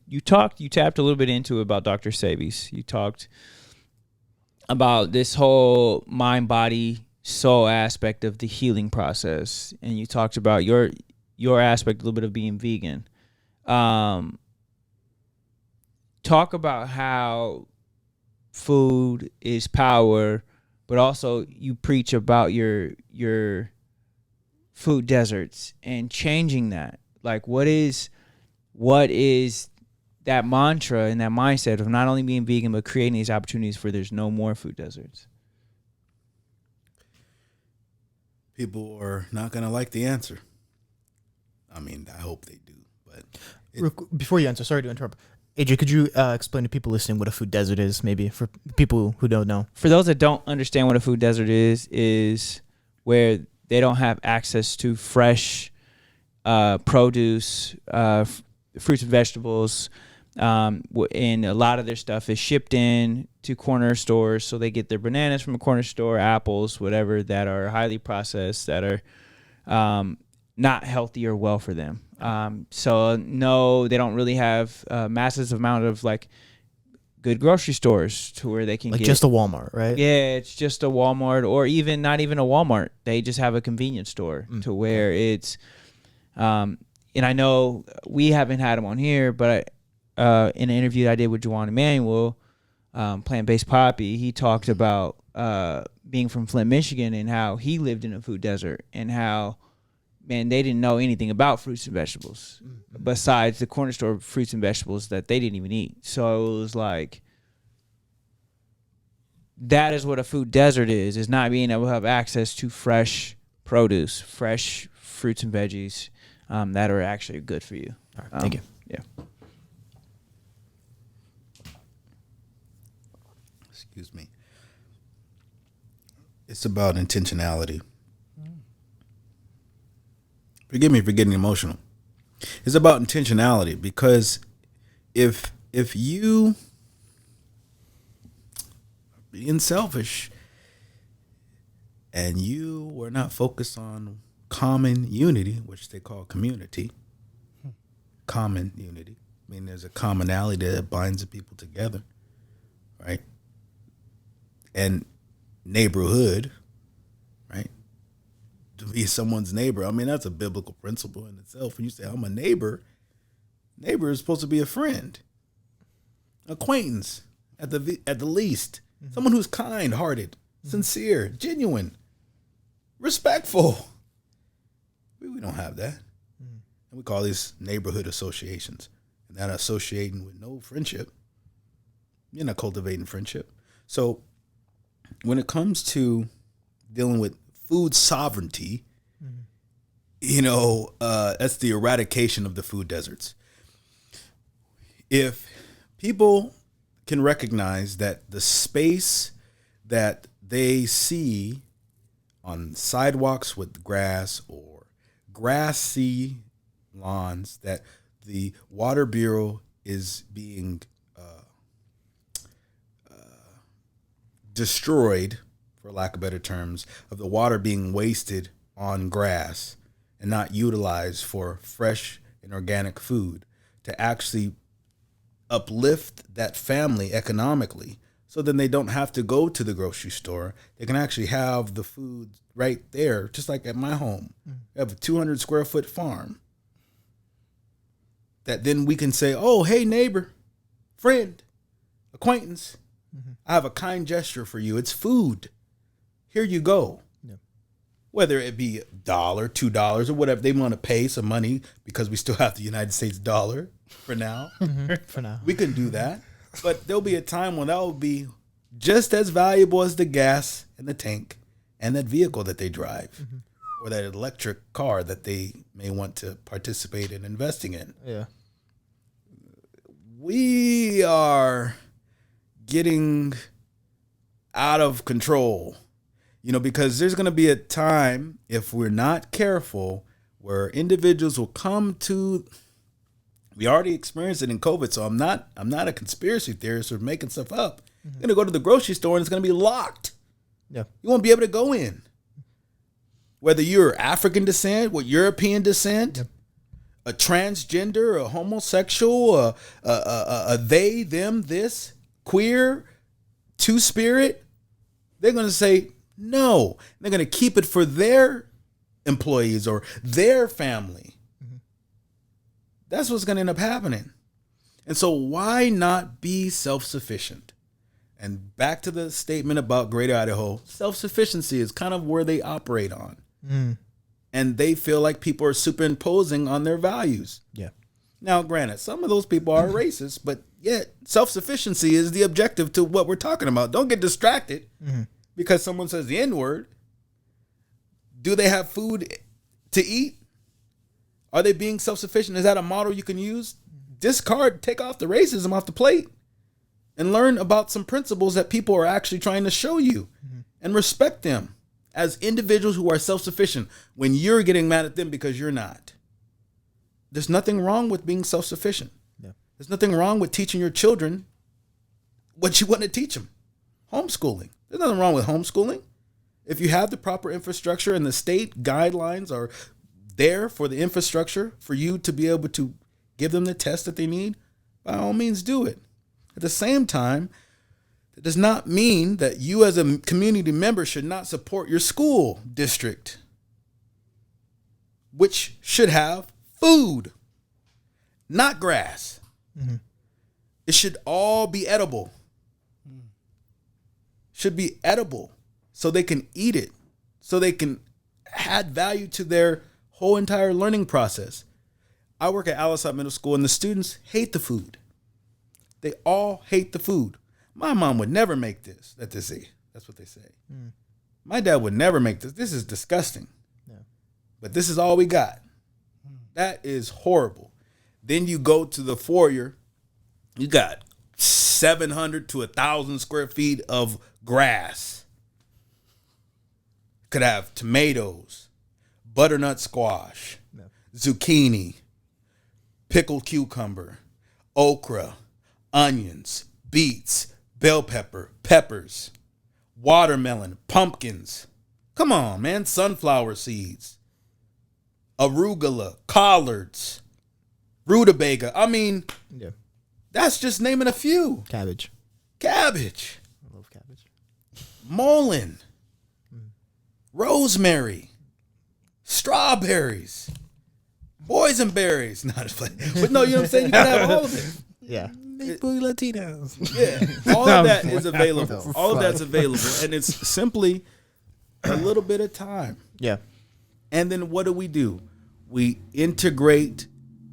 you tapped a little bit into it about Dr. Sebi's. You talked about this whole mind, body, soul aspect of the healing process, and you talked about your aspect a little bit of being vegan. Talk about how food is power, but also you preach about your food deserts and changing that. Like, what is that mantra and that mindset of not only being vegan but creating these opportunities where there's no more food deserts? People are not going to like the answer. I mean, I hope they do. But before you answer, sorry to interrupt. AJ, could you explain to people listening what a food desert is, maybe, for people who don't know? For those that don't understand what a food desert is where they don't have access to fresh produce, fruits and vegetables, and a lot of their stuff is shipped in to corner stores. So they get their bananas from a corner store, apples, whatever, that are highly processed, that are not healthy or well for them. So no, they don't really have a massive amount of like good grocery stores to where they can get just a Walmart, right? Yeah, it's just a Walmart, or even not even a Walmart. They just have a convenience store to where it's, and I know we haven't had him on here, but in an interview that I did with Juwan Emmanuel, Plant-Based Poppy, he talked about being from Flint, Michigan, and how he lived in a food desert, and how, man, they didn't know anything about fruits and vegetables besides the corner store fruits and vegetables that they didn't even eat. So it was like, that is what a food desert is not being able to have access to fresh produce, fresh fruits and veggies that are actually good for you. All right, thank you. Yeah. Excuse me. It's about intentionality. Forgive me for getting emotional. It's about intentionality, because if you are being selfish and you were not focused on common unity, which they call community, common unity, I mean, there's a commonality that binds the people together, right? And neighborhood, right? To be someone's neighbor. I mean, that's a biblical principle in itself. When you say, I'm a neighbor is supposed to be a friend, acquaintance at the least, someone who's kind-hearted, sincere, genuine, respectful. We don't have that. And we call these neighborhood associations. And that associating with no friendship, you're not cultivating friendship. So when it comes to dealing with food sovereignty, that's the eradication of the food deserts. If people can recognize that the space that they see on sidewalks with grass or grassy lawns, that the Water Bureau is being destroyed, for lack of better terms, of the water being wasted on grass and not utilized for fresh and organic food to actually uplift that family economically, so then they don't have to go to the grocery store. They can actually have the food right there, just like at my home. I have a 200 square foot farm that then we can say, oh, hey, neighbor, friend, acquaintance, I have a kind gesture for you. It's food. Here you go. Yeah. Whether it be $1, $2, or whatever they want to pay some money, because we still have the United States dollar for now. For now. We can do that. But there'll be a time when that will be just as valuable as the gas in the tank and that vehicle that they drive, or that electric car that they may want to participate in investing in. Yeah. We are getting out of control, because there's going to be a time, if we're not careful, where individuals will come to, we already experienced it in COVID, so I'm not a conspiracy theorist or making stuff up. You're going to go to the grocery store and it's going to be locked. Yeah. You won't be able to go in. Whether you're African descent, with European descent, a transgender, a homosexual, a they, them, this, queer, two-spirit, they're going to say no. They're going to keep it for their employees or their family. That's what's going to end up happening. And so why not be self-sufficient? And back to the statement about Greater Idaho, self-sufficiency is kind of where they operate on. And they feel like people are superimposing on their values. Yeah. Now, granted, some of those people are racist, but yet self-sufficiency is the objective to what we're talking about. Don't get distracted because someone says the N-word. Do they have food to eat? Are they being self-sufficient? Is that a model you can use? Discard, take off the racism off the plate and learn about some principles that people are actually trying to show you and respect them as individuals who are self-sufficient when you're getting mad at them because you're not. There's nothing wrong with being self-sufficient. Yeah. There's nothing wrong with teaching your children what you want to teach them. Homeschooling. There's nothing wrong with homeschooling. If you have the proper infrastructure and the state guidelines are there for the infrastructure for you to be able to give them the test that they need, by all means do it. At the same time, it does not mean that you as a community member should not support your school district, which should have food, not grass. It should all be edible. Should be edible so they can eat it, so they can add value to their whole entire learning process. I work at Alisat Middle School and the students hate the food. They all hate the food. My mom would never make this. That's what they say. My dad would never make this. This is disgusting. Yeah. But this is all we got. That is horrible. Then you go to the foyer. You got 700 to 1,000 square feet of grass. Could have tomatoes, butternut squash, zucchini, pickled cucumber, okra, onions, beets, bell pepper, peppers, watermelon, pumpkins. Come on, man. Sunflower seeds, arugula, collards, rutabaga. I mean, that's just naming a few. Cabbage. I love cabbage. Mullein, rosemary, strawberries, boysenberries. But no, you know what I'm saying? You can have all of it. Yeah. Latinos. Yeah, all of that is available. All of that's available, and it's simply a little bit of time. Yeah. And then what do? We integrate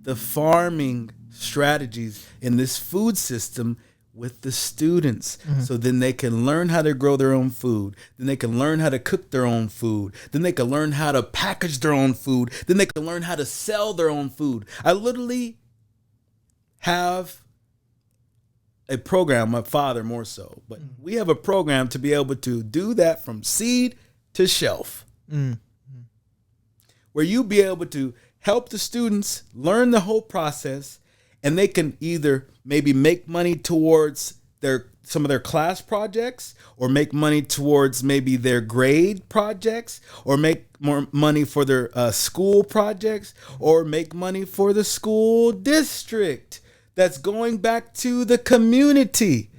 the farming strategies in this food system with the students. So then they can learn how to grow their own food. Then they can learn how to cook their own food. Then they can learn how to package their own food. Then they can learn how to sell their own food. I literally have a program, my father more so, but we have a program to be able to do that from seed to shelf. Where you be able to help the students learn the whole process, and they can either maybe make money towards some of their class projects, or make money towards maybe their grade projects, or make more money for their school projects, or make money for the school district that's going back to the community.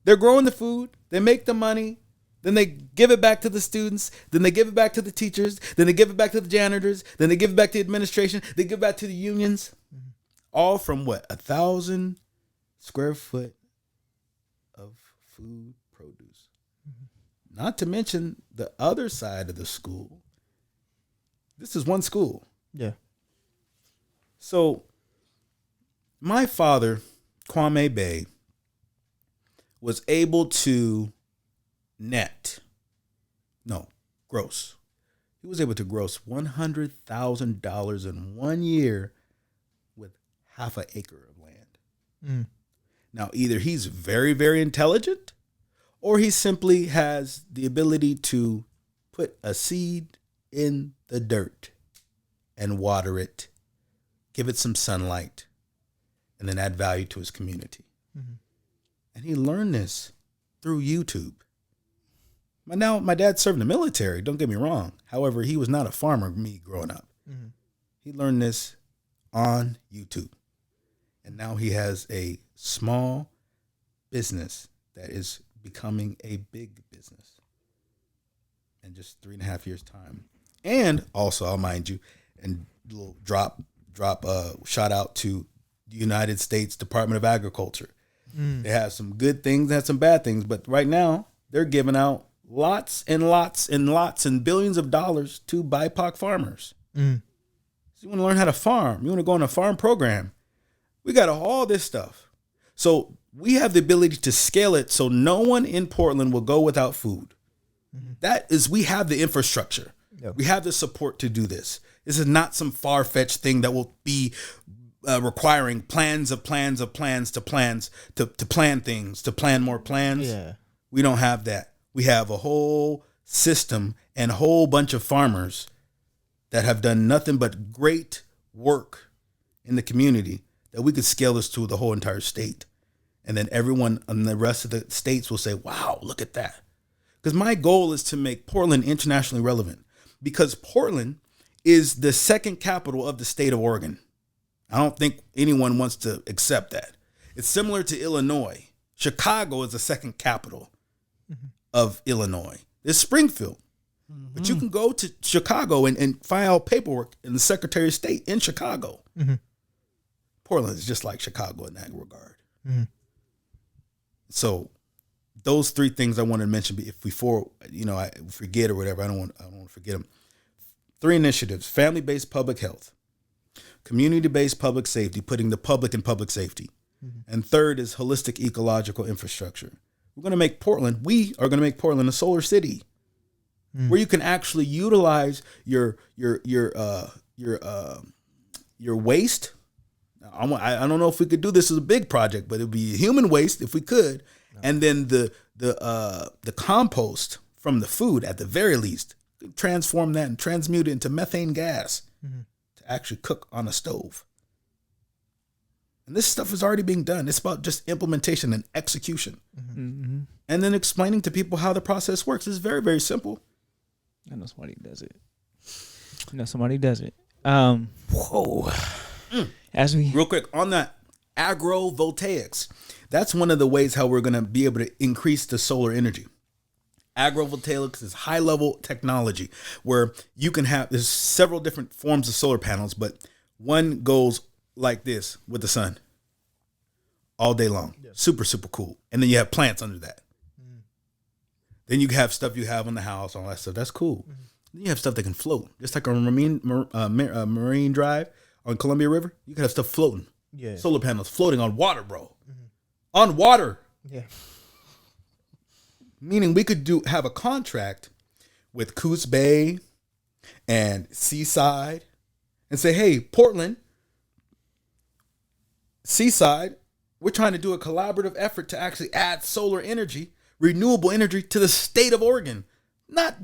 They're growing the food, they make the money, then they give it back to the students, then they give it back to the teachers, then they give it back to the janitors, then they give it back to the administration, they give it back to the unions. All from 1,000 square foot of food produce. Not to mention the other side of the school. This is one school. Yeah. So my father, Kwame Bey, was able to gross. He was able to gross $100,000 in 1 year with half an acre of land. Now, either he's very, very intelligent, or he simply has the ability to put a seed in the dirt and water it, give it some sunlight, and then add value to his community. And he learned this through YouTube. Now, my dad served in the military, don't get me wrong. However, he was not a farmer, me growing up. He learned this on YouTube. And now he has a small business that is becoming a big business in just 3.5 years' time. And also, I'll mind you, and little drop shout out to the United States Department of Agriculture. They have some good things, they have some bad things, but right now they're giving out lots and lots and lots and billions of dollars to BIPOC farmers. So you want to learn how to farm, you want to go on a farm program. We got all this stuff. So we have the ability to scale it so no one in Portland will go without food. That is, we have the infrastructure. Yep. We have the support to do this. This is not some far-fetched thing that will be requiring plans to plan things, to plan more plans. Yeah. We don't have that. We have a whole system and a whole bunch of farmers that have done nothing but great work in the community that we could scale this to the whole entire state. And then everyone in the rest of the states will say, wow, look at that. Because my goal is to make Portland internationally relevant, because Portland is the second capital of the state of Oregon. I don't think anyone wants to accept that. It's similar to Illinois. Chicago is the second capital of Illinois. It's Springfield. But you can go to Chicago and file paperwork in the Secretary of State in Chicago. Portland is just like Chicago in that regard. So those three things I wanted to mention, if before I forget or whatever, I don't want to forget them. 3 initiatives: family-based public health, community-based public safety, putting the public in public safety, and third is holistic ecological infrastructure. We are going to make Portland a solar city, where you can actually utilize your waste. I don't know if we could do this as a big project, but it would be human waste if we could, and then the compost from the food at the very least, transform that and transmute it into methane gas to actually cook on a stove. And this stuff is already being done. It's about just implementation and execution. And then explaining to people how the process works. It's very, very simple. I know somebody does it. Whoa. Real quick, on that agrovoltaics, that's one of the ways how we're going to be able to increase the solar energy. Agrovoltaics is high-level technology where you can there's several different forms of solar panels, but one goes like this with the sun all day long. Yeah. Super, super cool. And then you have plants under that. Then you have stuff you have on the house, all that stuff. That's cool. Then you have stuff that can float. Just like on Marine Drive on Columbia River, you can have stuff floating. Yeah. Solar panels floating on water, bro. On water. Yeah. Meaning we could have a contract with Coos Bay and Seaside and say, hey, Portland, Seaside, we're trying to do a collaborative effort to actually add solar energy, renewable energy to the state of Oregon.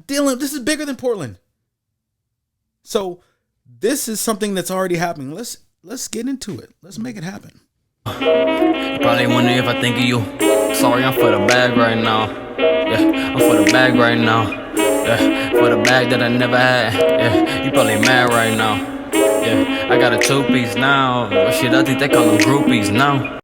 This is bigger than Portland. So this is something that's already happening. Let's get into it. Let's make it happen. Probably wondering if I think of you. Sorry, I'm for the bag right now. Yeah, I'm for the bag right now. Yeah, for the bag that I never had. Yeah, you probably mad right now. Yeah, I got a 2-piece now. Shit, I think they call them groupies now.